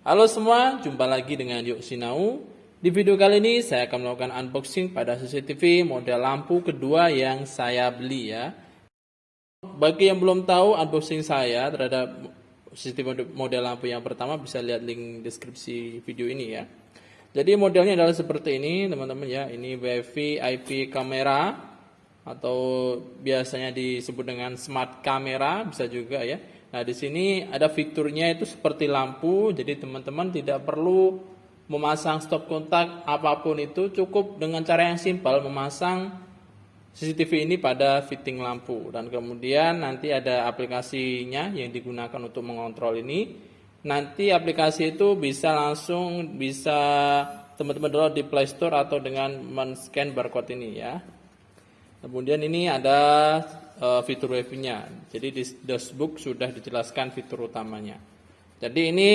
Halo semua, jumpa lagi dengan Yuk Sinau. Di video kali ini saya akan melakukan unboxing pada CCTV model lampu kedua yang saya beli ya. Bagi yang belum tahu unboxing saya terhadap CCTV model lampu yang pertama, bisa lihat link deskripsi video ini ya. Jadi modelnya adalah seperti ini teman-teman ya. Ini WiFi IP kamera atau biasanya disebut dengan smart kamera bisa juga ya. Nah, di sini ada fiturnya itu seperti lampu, jadi teman-teman tidak perlu memasang stop kontak apapun itu, cukup dengan cara yang simpel memasang CCTV ini pada fitting lampu dan kemudian nanti ada aplikasinya yang digunakan untuk mengontrol ini. Nanti aplikasi itu bisa teman-teman download di Play Store atau dengan men-scan barcode ini ya. Kemudian ini ada fitur wifi-nya. Jadi di dashboard sudah dijelaskan fitur utamanya. Jadi ini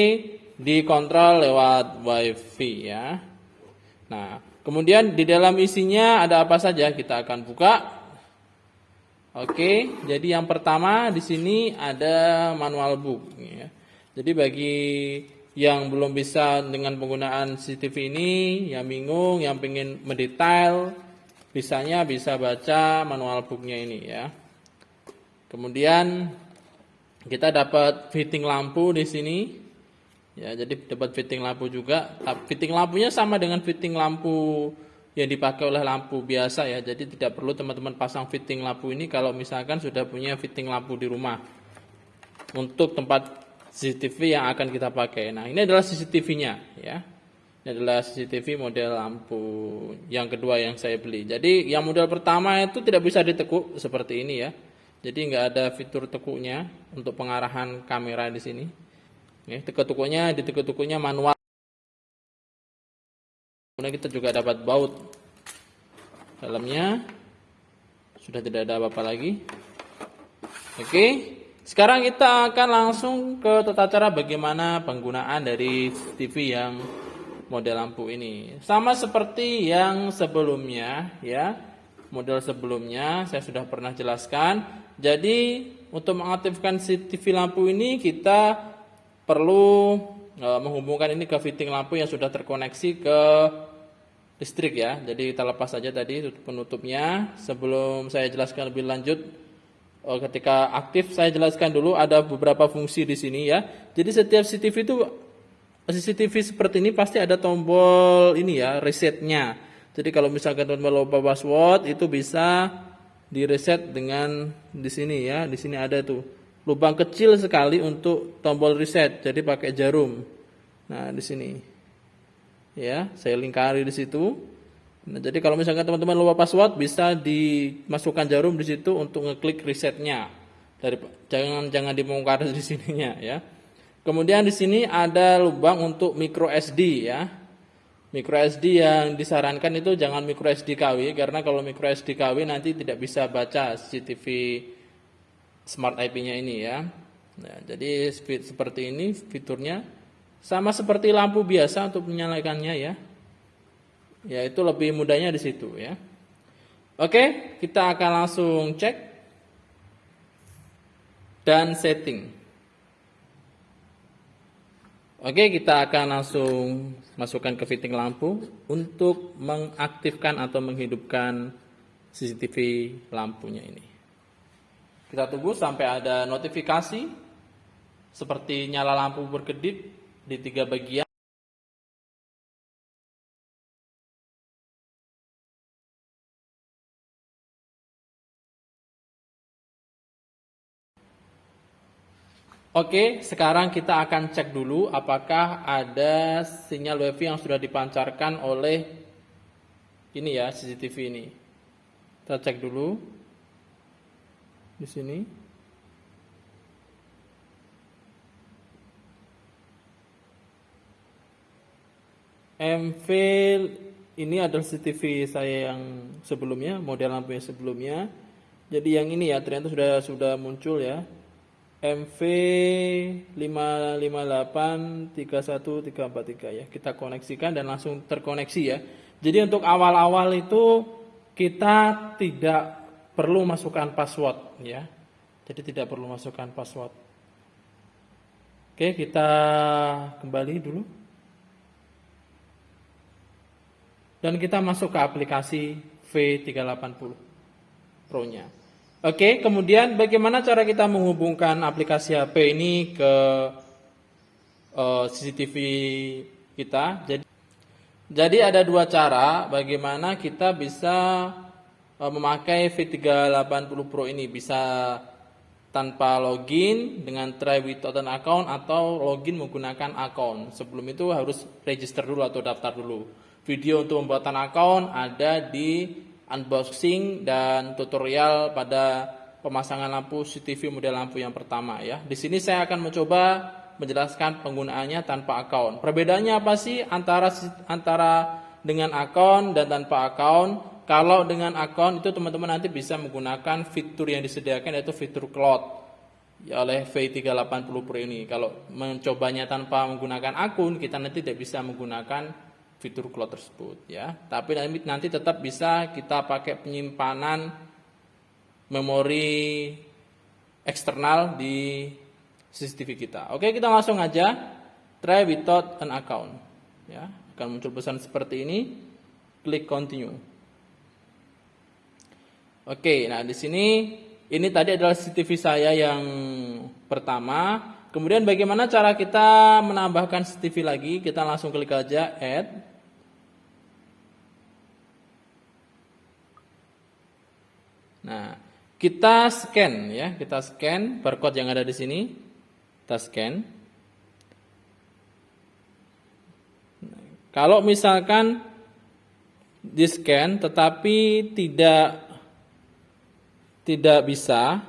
dikontrol lewat wifi ya. Nah, kemudian di dalam isinya ada apa saja kita akan buka. Oke, jadi yang pertama di sini ada manual book ya. Jadi bagi yang belum bisa dengan penggunaan CCTV ini, yang bingung, yang pengen mendetail, bisa baca manual booknya ini ya. Kemudian kita dapat fitting lampu di sini. Ya, jadi dapat fitting lampu juga. Fitting lampunya sama dengan fitting lampu yang dipakai oleh lampu biasa ya. Jadi tidak perlu teman-teman pasang fitting lampu ini kalau misalkan sudah punya fitting lampu di rumah. Untuk tempat CCTV yang akan kita pakai. Nah, ini adalah CCTV-nya ya. Ini adalah CCTV model lampu yang kedua yang saya beli. Jadi yang model pertama itu tidak bisa ditekuk seperti ini ya. Jadi nggak ada fitur tekuknya untuk pengarahan kamera di sini. Ditekuk-tekuknya manual. Kemudian kita juga dapat baut dalamnya. Sudah tidak ada apa-apa lagi. Oke, sekarang kita akan langsung ke tata cara bagaimana penggunaan dari CCTV yang model lampu ini. Sama seperti yang sebelumnya ya. Model sebelumnya saya sudah pernah jelaskan. Jadi untuk mengaktifkan CCTV lampu ini kita perlu menghubungkan ini ke fitting lampu yang sudah terkoneksi ke listrik ya. Jadi kita lepas saja tadi penutupnya. Sebelum saya jelaskan lebih lanjut, ketika aktif saya jelaskan dulu ada beberapa fungsi di sini ya. Jadi setiap CCTV seperti ini pasti ada tombol ini ya, resetnya. Jadi kalau misalkan teman-teman lupa password itu bisa di reset dengan di sini ya. Di sini ada tuh lubang kecil sekali untuk tombol reset. Jadi pakai jarum. Nah, di sini. Ya, saya lingkari di situ. Nah, jadi kalau misalkan teman-teman lupa password bisa dimasukkan jarum di situ untuk ngeklik resetnya. Jangan dibongkar di sininya ya. Kemudian di sini ada lubang untuk micro SD ya. Micro SD yang disarankan itu jangan micro SD KW, karena kalau micro SD KW nanti tidak bisa baca CCTV smart IP-nya ini ya. Nah, jadi seperti ini fiturnya. Sama seperti lampu biasa untuk menyalakannya ya. Ya, itu lebih mudahnya di situ ya. Oke, kita akan langsung cek dan setting. Oke, kita akan langsung masukkan ke fitting lampu untuk mengaktifkan atau menghidupkan CCTV lampunya ini. Kita tunggu sampai ada notifikasi seperti nyala lampu berkedip di 3 bagian. Oke, sekarang kita akan cek dulu apakah ada sinyal wifi yang sudah dipancarkan oleh ini ya, CCTV ini. Kita cek dulu di sini. MV ini adalah CCTV saya yang sebelumnya, model lampu yang sebelumnya. Jadi yang ini ya ternyata sudah muncul ya. MV 5583143 ya. Kita koneksikan dan langsung terkoneksi ya. Jadi untuk awal-awal itu kita tidak perlu masukkan password ya. Jadi tidak perlu masukkan password. Oke, kita kembali dulu. Dan kita masuk ke aplikasi V380 Pro-nya. Oke, kemudian bagaimana cara kita menghubungkan aplikasi HP ini ke CCTV kita? Jadi ada dua cara bagaimana kita bisa memakai V380 Pro ini. Bisa tanpa login dengan try without an account atau login menggunakan account. Sebelum itu harus register dulu atau daftar dulu. Video untuk pembuatan account ada di unboxing dan tutorial pada pemasangan lampu CCTV model lampu yang pertama ya. Di sini saya akan mencoba menjelaskan penggunaannya tanpa account. Perbedaannya apa sih antara dengan account dan tanpa account? Kalau dengan account itu teman-teman nanti bisa menggunakan fitur yang disediakan yaitu fitur cloud ya, oleh V380 Pro ini. Kalau mencobanya tanpa menggunakan akun, kita nanti tidak bisa menggunakan fitur cloud tersebut ya. Tapi nanti tetap bisa kita pakai penyimpanan memori eksternal di CCTV kita. Oke, kita langsung aja try without an account ya. Akan muncul pesan seperti ini. Klik continue. Oke, nah di sini ini tadi adalah CCTV saya yang pertama. Kemudian bagaimana cara kita menambahkan CCTV lagi? Kita langsung klik aja add. Nah, kita scan ya, kita scan barcode yang ada di sini. Kita scan. Kalau misalkan di scan tetapi tidak bisa,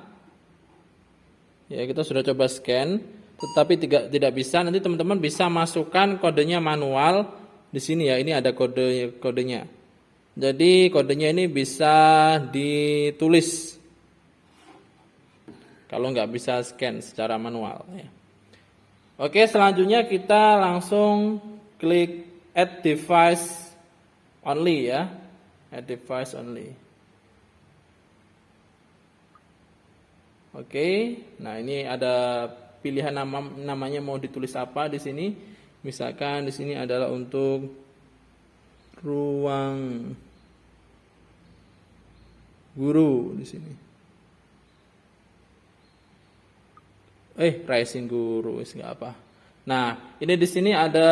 ya kita sudah coba scan, tetapi tidak bisa. Nanti teman-teman bisa masukkan kodenya manual di sini ya. Ini ada kodenya. Jadi kodenya ini bisa ditulis. Kalau nggak bisa scan secara manual. Ya. Oke, selanjutnya kita langsung klik Add Device Only ya. Add Device Only. Oke, nah ini ada pilihan namanya mau ditulis apa di sini. Misalkan di sini adalah untuk ruang guru di sini. Rising guru nggak apa. Nah, ini di sini ada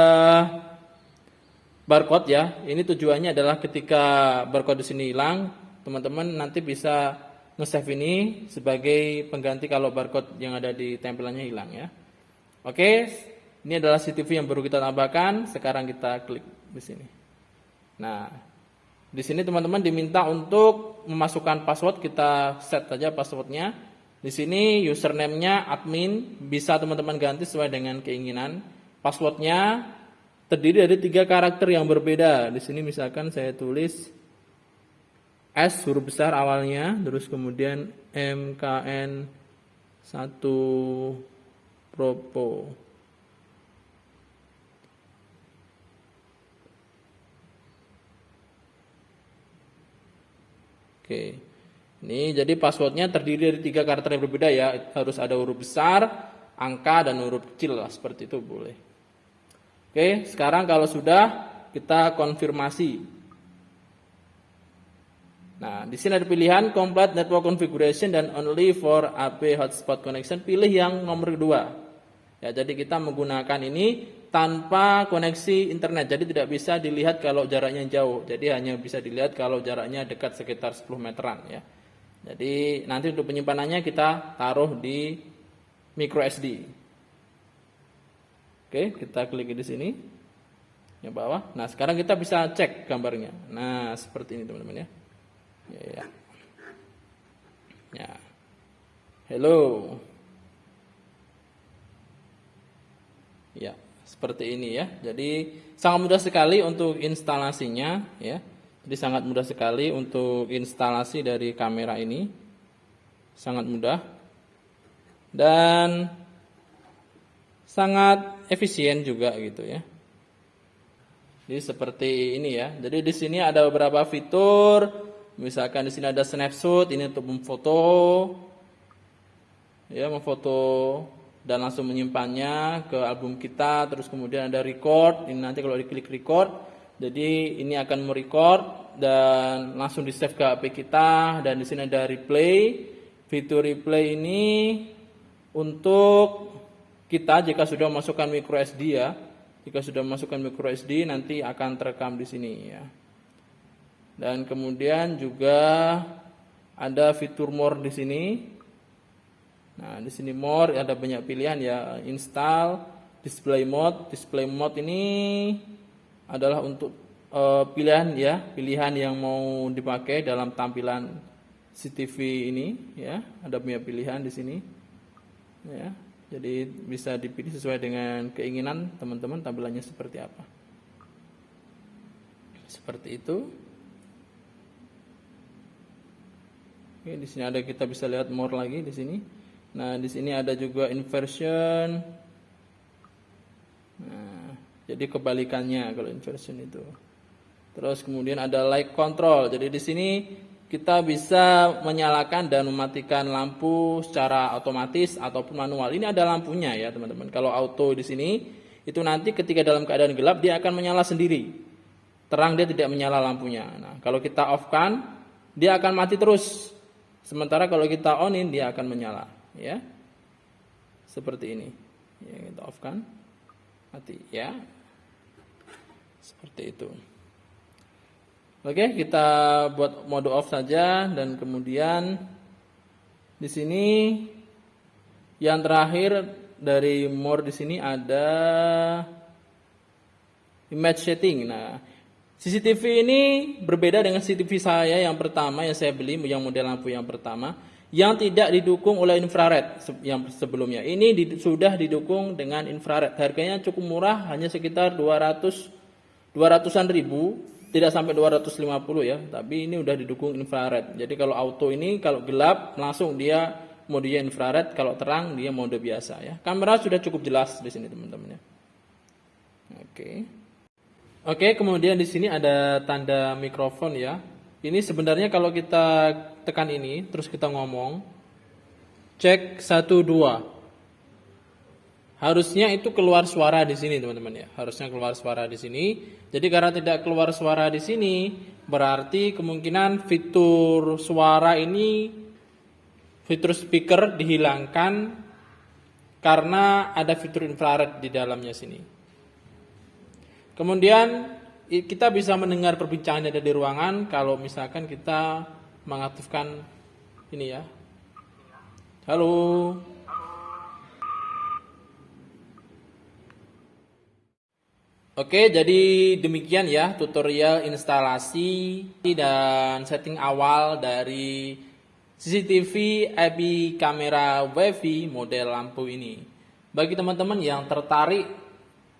barcode ya. Ini tujuannya adalah ketika barcode di sini hilang, teman-teman nanti bisa nge-save ini sebagai pengganti kalau barcode yang ada di tempelannya hilang ya. Oke, ini adalah CCTV yang baru kita tambahkan. Sekarang kita klik di sini. Nah, di sini teman-teman diminta untuk memasukkan password. Kita set saja passwordnya. Di sini username-nya admin, bisa teman-teman ganti sesuai dengan keinginan. Passwordnya terdiri dari 3 karakter yang berbeda. Di sini misalkan saya tulis S huruf besar awalnya, terus kemudian MKN 1 Propo. Oke, ini jadi passwordnya terdiri dari 3 karakter yang berbeda ya. Harus ada huruf besar, angka, dan huruf kecil lah, seperti itu boleh. Oke, sekarang kalau sudah kita konfirmasi. Nah, di sini ada pilihan complete network configuration dan only for AP hotspot connection. Pilih yang nomor kedua. Ya, jadi kita menggunakan ini tanpa koneksi internet. Jadi tidak bisa dilihat kalau jaraknya jauh. Jadi hanya bisa dilihat kalau jaraknya dekat sekitar 10 meteran ya. Jadi nanti untuk penyimpanannya kita taruh di micro SD. Oke, kita klik di sini. Yang bawah. Nah, sekarang kita bisa cek gambarnya. Nah, seperti ini teman-teman ya. Ya. Hello. Ya, seperti ini ya. Jadi sangat mudah sekali untuk instalasinya ya. Jadi sangat mudah sekali untuk instalasi dari kamera ini. Sangat mudah. Dan sangat efisien juga gitu ya. Jadi seperti ini ya. Jadi di sini ada beberapa fitur. Misalkan di sini ada snapshot, ini untuk memfoto, ya memfoto dan langsung menyimpannya ke album kita. Terus kemudian ada record, ini nanti kalau diklik record, jadi ini akan merecord dan langsung di save ke HP kita. Dan di sini ada replay. Fitur replay ini untuk kita jika sudah masukkan micro SD ya. Jika sudah masukkan micro SD nanti akan terekam di sini ya. Dan kemudian juga ada fitur more di sini. Nah, di sini more ada banyak pilihan ya, install, display mode. Display mode ini adalah untuk pilihan ya, pilihan yang mau dipakai dalam tampilan CCTV ini ya. Ada banyak pilihan di sini. Ya. Jadi bisa dipilih sesuai dengan keinginan teman-teman tampilannya seperti apa. Seperti itu. Oke, di sini ada kita bisa lihat more lagi di sini. Nah, di sini ada juga inversion. Nah, jadi kebalikannya kalau inversion itu. Terus kemudian ada light control. Jadi di sini kita bisa menyalakan dan mematikan lampu secara otomatis ataupun manual. Ini ada lampunya ya, teman-teman. Kalau auto di sini itu nanti ketika dalam keadaan gelap dia akan menyala sendiri. Terang dia tidak menyala lampunya. Nah, kalau kita off-kan dia akan mati terus. Sementara kalau kita on-in dia akan menyala. Ya, seperti ini ya, kita off kan mati ya, seperti itu. Oke, kita buat mode off saja. Dan kemudian di sini yang terakhir dari more di sini ada image setting. Nah, CCTV ini berbeda dengan CCTV saya yang pertama yang saya beli, yang model lampu yang pertama, yang tidak didukung oleh infrared yang sebelumnya. Ini sudah didukung dengan infrared. Harganya cukup murah, hanya sekitar 200-an ribu, tidak sampai 250 ya. Tapi ini udah didukung infrared. Jadi kalau auto ini kalau gelap langsung dia modenya infrared, kalau terang dia mode biasa ya. Kamera sudah cukup jelas di sini teman-teman ya. Oke, kemudian di sini ada tanda mikrofon ya. Ini sebenarnya kalau kita tekan ini, terus kita ngomong, cek 1, 2. Harusnya itu keluar suara di sini, teman-teman ya. Harusnya keluar suara di sini. Jadi karena tidak keluar suara di sini, berarti kemungkinan fitur suara ini, fitur speaker dihilangkan karena ada fitur infrared di dalamnya sini. Kemudian kita bisa mendengar perbincangan yang ada di ruangan kalau misalkan kita mengaktifkan ini ya. Halo. Oke, jadi demikian ya tutorial instalasi dan setting awal dari CCTV IP kamera WiFi model lampu ini. Bagi teman-teman yang tertarik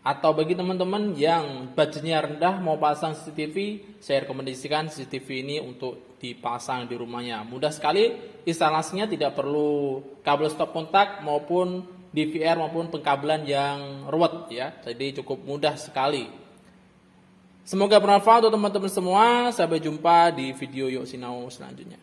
atau bagi teman-teman yang budgetnya rendah mau pasang CCTV, saya rekomendasikan CCTV ini untuk dipasang di rumahnya. Mudah sekali instalasinya, tidak perlu kabel stop kontak maupun DVR maupun pengkabelan yang ruwet ya. Jadi cukup mudah sekali. Semoga bermanfaat untuk teman-teman semua. Sampai jumpa di video Yuk Sinau selanjutnya.